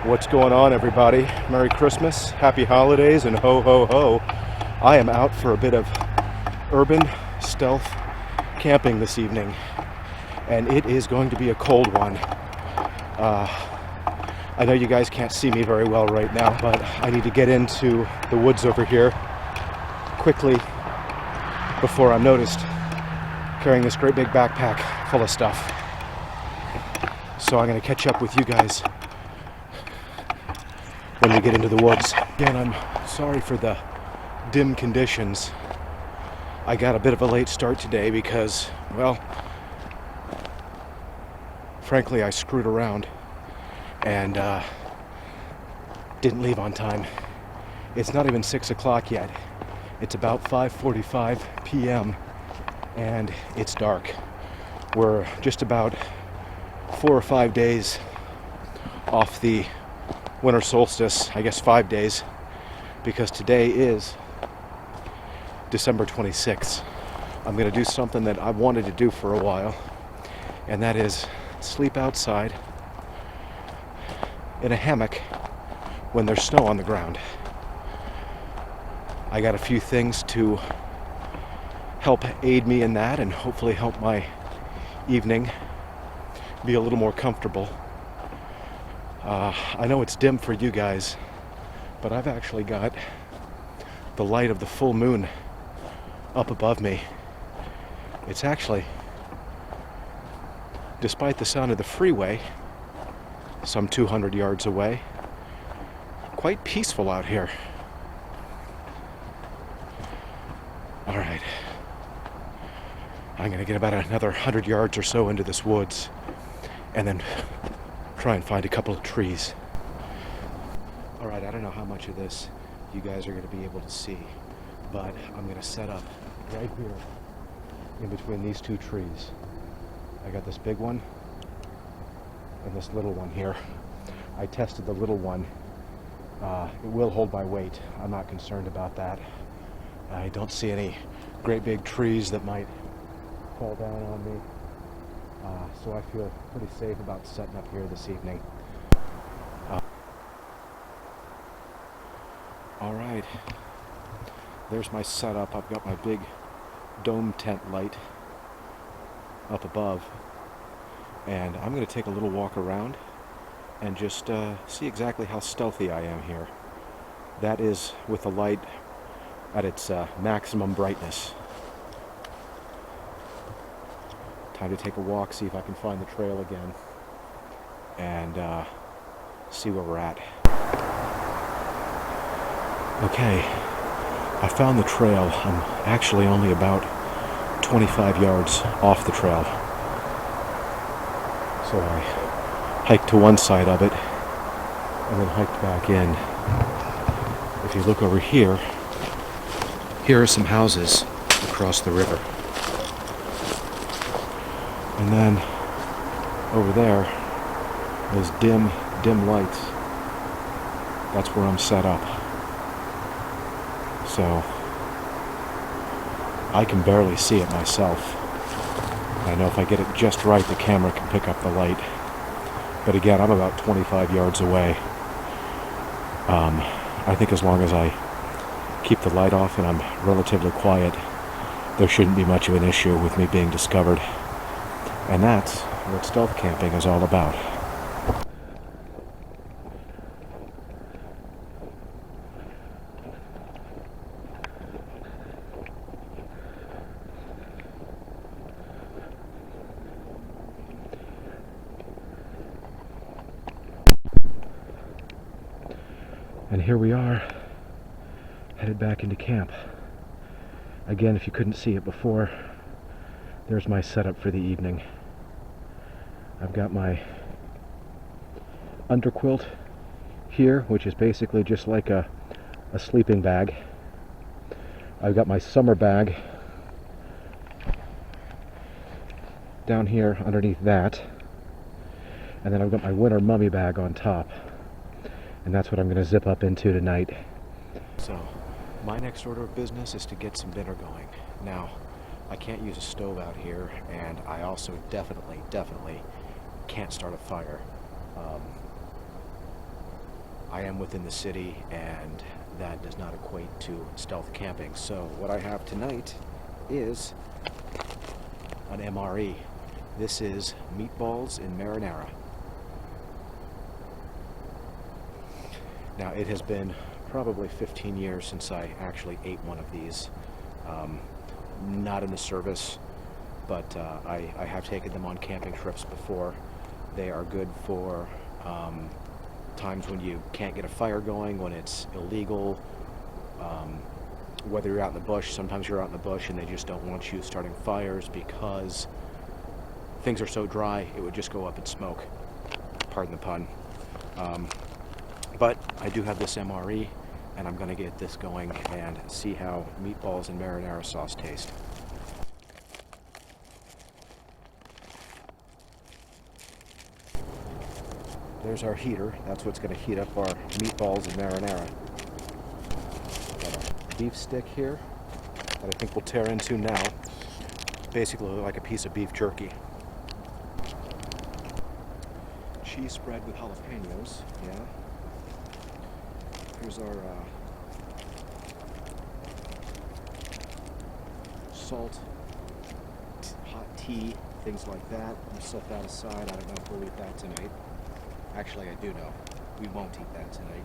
What's going on, everybody? Merry Christmas, happy holidays, and ho ho ho. I am out for a bit of urban stealth camping this evening, and it is going to be a cold one. I know you guys can't see me very well right now, but I need to get into the woods over here quickly before I'm noticed carrying this great big backpack full of stuff. So I'm going to catch up with you guys when we get into the woods. Again, I'm sorry for the dim conditions. I got a bit of a late start today because, well, frankly, I screwed around and didn't leave on time. It's not even 6 o'clock yet. It's about 5:45 p.m. and it's dark. We're just about 4 or 5 days off the winter solstice, I guess 5 days, because today is December 26th. I'm going to do something that I've wanted to do for a while, and that is sleep outside in a hammock when there's snow on the ground. I got a few things to help aid me in that and hopefully help my evening be a little more comfortable. I know it's dim for you guys, but I've actually got the light of the full moon up above me. It's actually, despite the sound of the freeway, some 200 yards away, quite peaceful out here. All right, I'm going to get about another 100 yards or so into this woods and then try and find a couple of trees. All right, I don't know how much of this you guys are going to be able to see, but I'm going to set up right here in between these two trees. I got this big one and this little one here. I tested the little one. It will hold my weight. I'm not concerned about that. I don't see any great big trees that might fall down on me. So I feel pretty safe about setting up here this evening. All right, there's my setup. I've got my big dome tent light up above, and I'm going to take a little walk around and just see exactly how stealthy I am here. That is with the light at its maximum brightness. Time to take a walk, see if I can find the trail again, and see where we're at. Okay, I found the trail. I'm actually only about 25 yards off the trail. So I hiked to one side of it and then hiked back in. If you look over here, here are some houses across the river. And then over there, those dim lights, that's where I'm set up. So I can barely see it myself. I know if I get it just right, the camera can pick up the light. But again, I'm about 25 yards away. I think as long as I keep the light off and I'm relatively quiet, there shouldn't be much of an issue with me being discovered. And that's what stealth camping is all about. And here we are, headed back into camp. Again, if you couldn't see it before, there's my setup for the evening. I've got my underquilt here, which is basically just like a sleeping bag. I've got my summer bag down here underneath that. And then I've got my winter mummy bag on top. And that's what I'm going to zip up into tonight. So, my next order of business is to get some dinner going. Now, I can't use a stove out here, and I also definitely can't start a fire. I am within the city, and that does not equate to stealth camping. So what I have tonight is an MRE. This is meatballs in marinara. Now, it has been probably 15 years since I actually ate one of these. Not in the service, but I have taken them on camping trips before. They are good for times when you can't get a fire going, when it's illegal, whether you're out in the bush. Sometimes you're out in the bush and they just don't want you starting fires because things are so dry it would just go up in smoke. Pardon the pun. But I do have this MRE, and I'm going to get this going and see how meatballs and marinara sauce taste. There's our heater. That's what's going to heat up our meatballs and marinara. Got a beef stick here that I think we'll tear into now. Basically like a piece of beef jerky. Cheese spread with jalapenos, yeah. Here's our salt, hot tea, things like that. We'll set that aside. I don't know if we'll eat that tonight. Actually, I do know. We won't eat that tonight.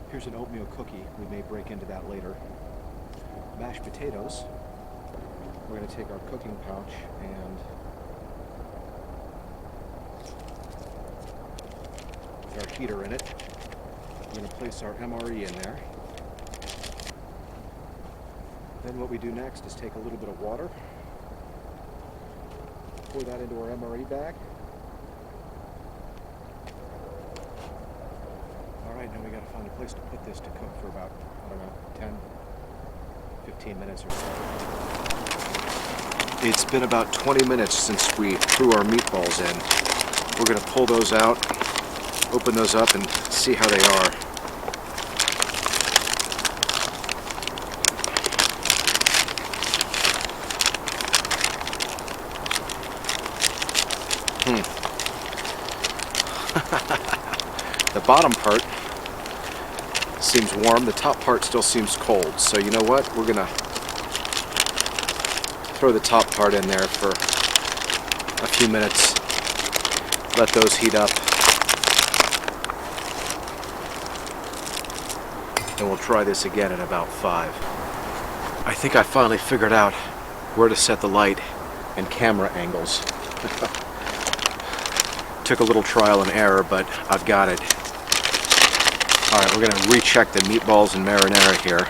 Here's an oatmeal cookie. We may break into that later. Mashed potatoes. We're going to take our cooking pouch and with our heater in it, we're going to place our MRE in there. Then what we do next is take a little bit of water, pour that into our MRE bag. Alright, now we got to find a place to put this to cook for about, I don't know, 10, 15 minutes or so. It's been about 20 minutes since we threw our meatballs in. We're going to pull those out, open those up, and see how they are. The bottom part seems warm, the top part still seems cold. So you know what? We're gonna throw the top part in there for a few minutes, let those heat up, and we'll try this again in about 5. I think I finally figured out where to set the light and camera angles. Took a little trial and error, but I've got it. Alright, we're going to recheck the meatballs and marinara here.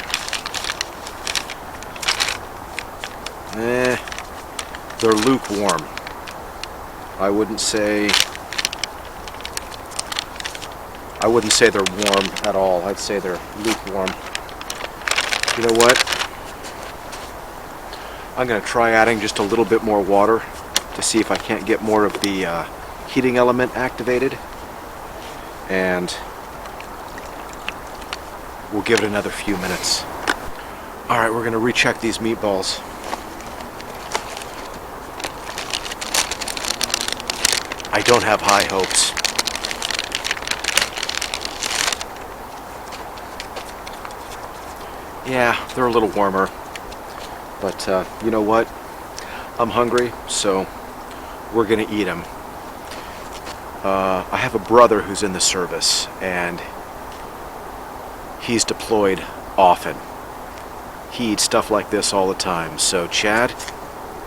They're lukewarm. I wouldn't say they're warm at all. I'd say they're lukewarm. You know what? I'm going to try adding just a little bit more water to see if I can't get more of the heating element activated, and we'll give it another few minutes. Alright, we're going to recheck these meatballs. I don't have high hopes. Yeah, they're a little warmer, but you know what? I'm hungry, so we're going to eat them. I have a brother who's in the service, and he's deployed often. He eats stuff like this all the time. So, Chad,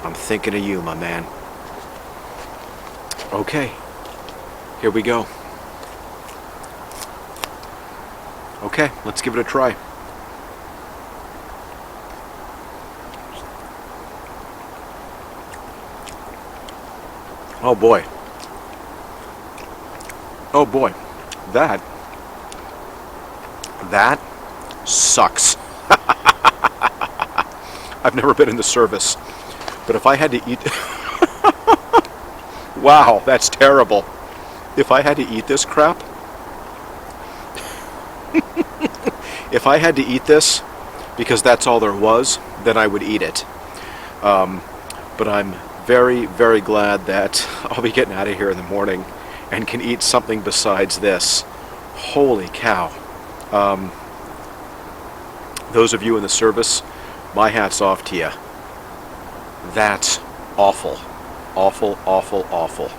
I'm thinking of you, my man. Okay, here we go. Okay, let's give it a try. Oh boy. Oh boy, that sucks. I've never been in the service, but if I had to eat... Wow, that's terrible. If I had to eat this crap... If I had to eat this, because that's all there was, then I would eat it. But I'm very, very glad that I'll be getting out of here in the morning and can eat something besides this. Holy cow. Those of you in the service, my hat's off to you. That's awful. Awful, awful, awful.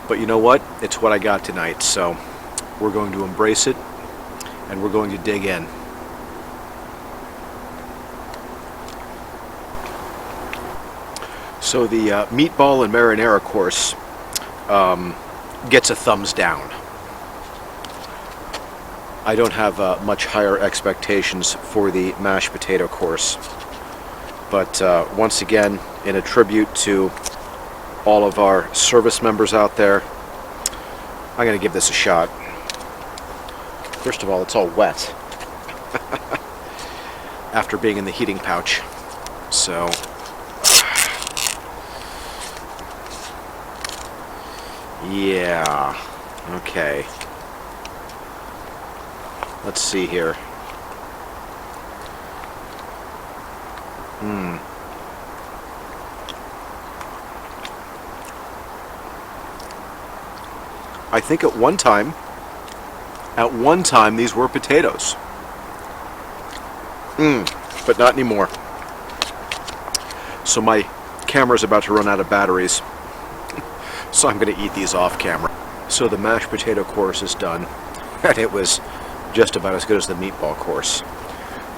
But you know what? It's what I got tonight, so we're going to embrace it, and we're going to dig in. So the meatball and marinara course gets a thumbs down. I don't have much higher expectations for the mashed potato course. But once again, in a tribute to all of our service members out there, I'm going to give this a shot. First of all, it's all wet after being in the heating pouch. So, yeah, okay. Let's see here. I think at one time these were potatoes. But not anymore. So my camera's about to run out of batteries. So I'm going to eat these off camera. So the mashed potato course is done. And it was just about as good as the meatball course.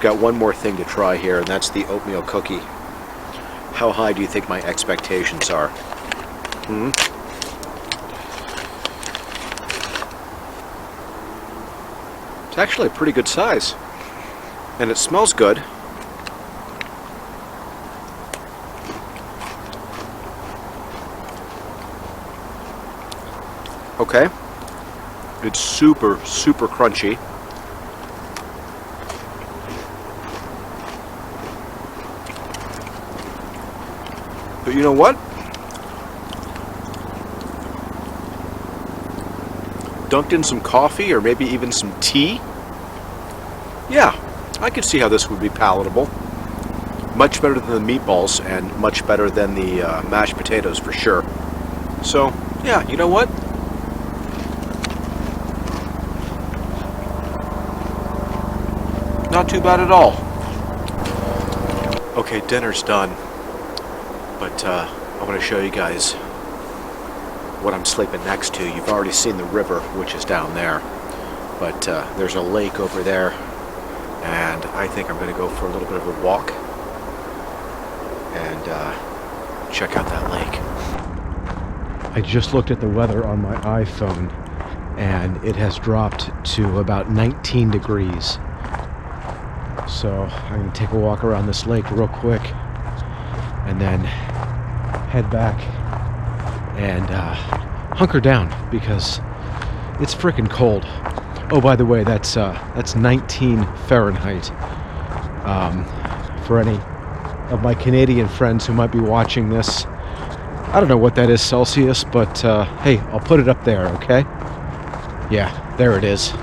Got one more thing to try here, and that's the oatmeal cookie. How high do you think my expectations are? It's actually a pretty good size. And it smells good. Okay. It's super, super crunchy. But you know what? Dunked in some coffee or maybe even some tea? Yeah, I could see how this would be palatable. Much better than the meatballs and much better than the mashed potatoes for sure. So, yeah, you know what? Not too bad at all. Okay, dinner's done. But I want to show you guys what I'm sleeping next to. You've already seen the river, which is down there. But there's a lake over there. And I think I'm going to go for a little bit of a walk. And check out that lake. I just looked at the weather on my iPhone. And it has dropped to about 19 degrees. So I'm going to take a walk around this lake real quick. And then head back and hunker down because it's freaking cold. Oh, by the way, that's 19 Fahrenheit. For any of my Canadian friends who might be watching this, I don't know what that is Celsius, but hey, I'll put it up there, okay? Yeah, there it is.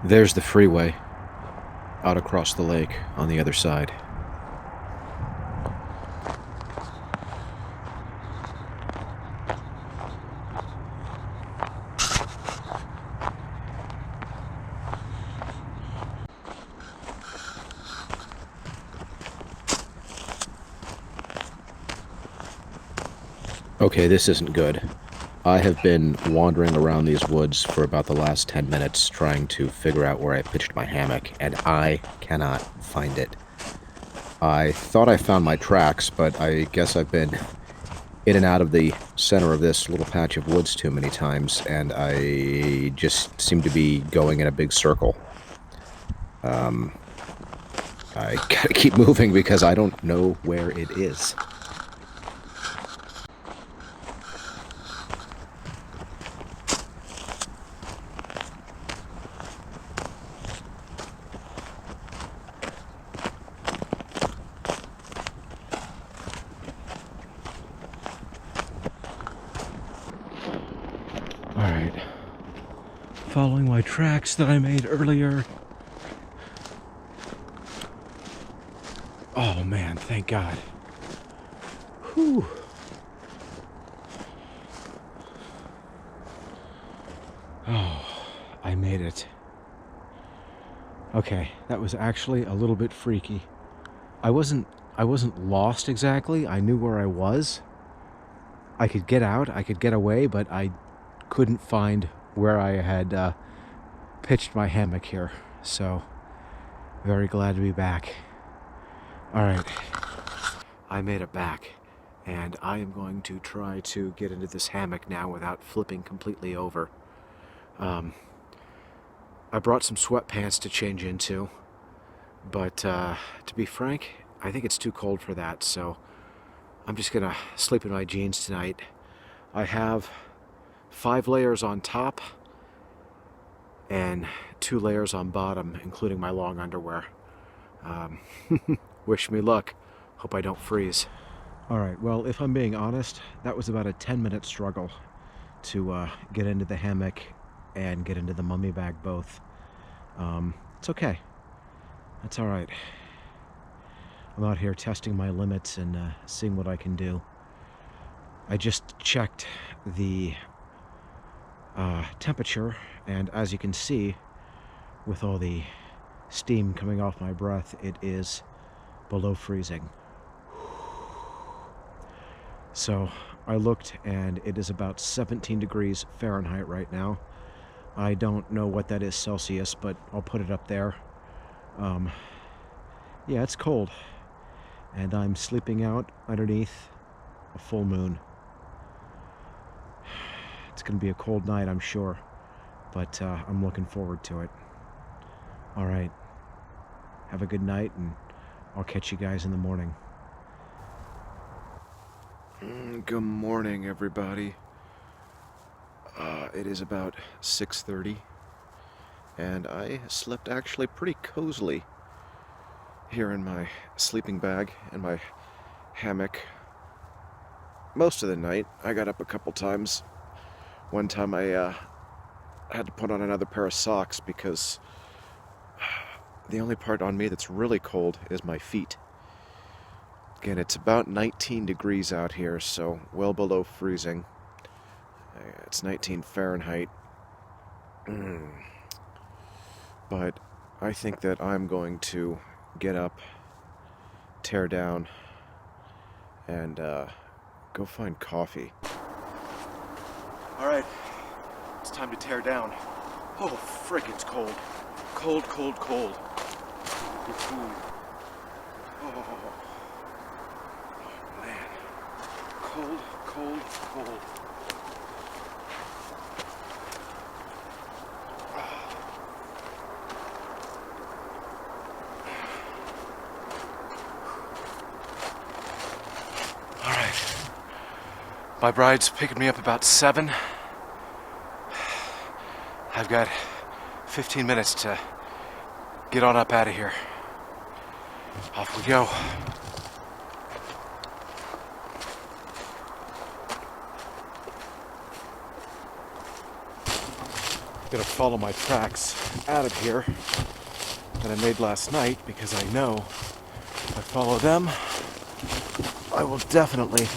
There's the freeway out across the lake on the other side. Okay, this isn't good. I have been wandering around these woods for about the last 10 minutes trying to figure out where I pitched my hammock, and I cannot find it. I thought I found my tracks, but I guess I've been in and out of the center of this little patch of woods too many times, and I just seem to be going in a big circle. I gotta keep moving because I don't know where it is. Following my tracks that I made earlier. Oh man, thank God. Whew. Oh, I made it. Okay, that was actually a little bit freaky. I wasn't lost exactly. I knew where I was. I could get out, I could get away, but I couldn't find where I had pitched my hammock here. So, very glad to be back. All right, I made it back, and I am going to try to get into this hammock now without flipping completely over. I brought some sweatpants to change into, but to be frank, I think it's too cold for that, so I'm just gonna sleep in my jeans tonight. I have 5 layers on top and 2 layers on bottom, including my long underwear. Wish me luck. Hope I don't freeze. Alright, well, if I'm being honest, that was about a 10-minute struggle to get into the hammock and get into the mummy bag both. It's okay. That's alright. I'm out here testing my limits and seeing what I can do. I just checked the temperature, and as you can see, with all the steam coming off my breath, it is below freezing. So I looked, and it is about 17 degrees Fahrenheit right now. I don't know what that is Celsius, but I'll put it up there. Yeah, it's cold, and I'm sleeping out underneath a full moon. It's gonna be a cold night, I'm sure, but I'm looking forward to it. All right, have a good night, and I'll catch you guys in the morning. Good morning, everybody. It is about 6:30, and I slept actually pretty cozily here in my sleeping bag and my hammock most of the night. I got up a couple times. One time I had to put on another pair of socks because the only part on me that's really cold is my feet. Again, it's about 19 degrees out here, so well below freezing. It's 19 Fahrenheit. But I think that I'm going to get up, tear down, and go find coffee. Alright, it's time to tear down. Oh, frick, it's cold. Cold, cold, cold. Oh, man. Cold, cold, cold. My bride's picking me up about 7. I've got 15 minutes to get on up out of here. Off we go. Gonna follow my tracks out of here that I made last night, because I know if I follow them, I will definitely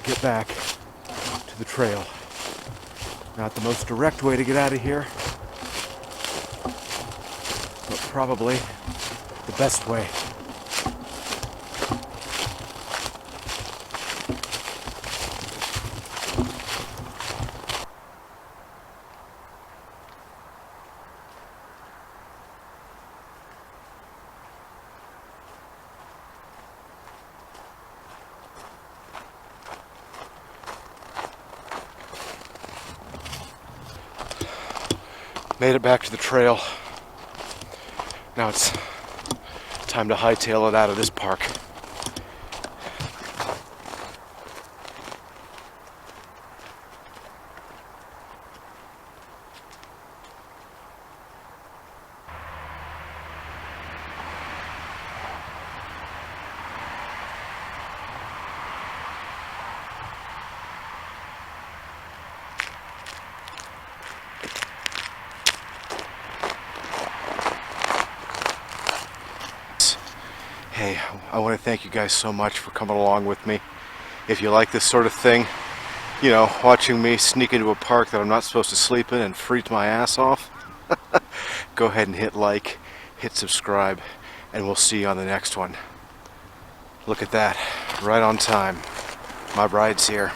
get back to the trail. Not the most direct way to get out of here, but probably the best way. Made it back to the trail. Now it's time to hightail it out of this park. Hey, I want to thank you guys so much for coming along with me. If you like this sort of thing, you know, watching me sneak into a park that I'm not supposed to sleep in and freeze my ass off, go ahead and hit like, hit subscribe, and we'll see you on the next one. Look at that, right on time. My bride's here.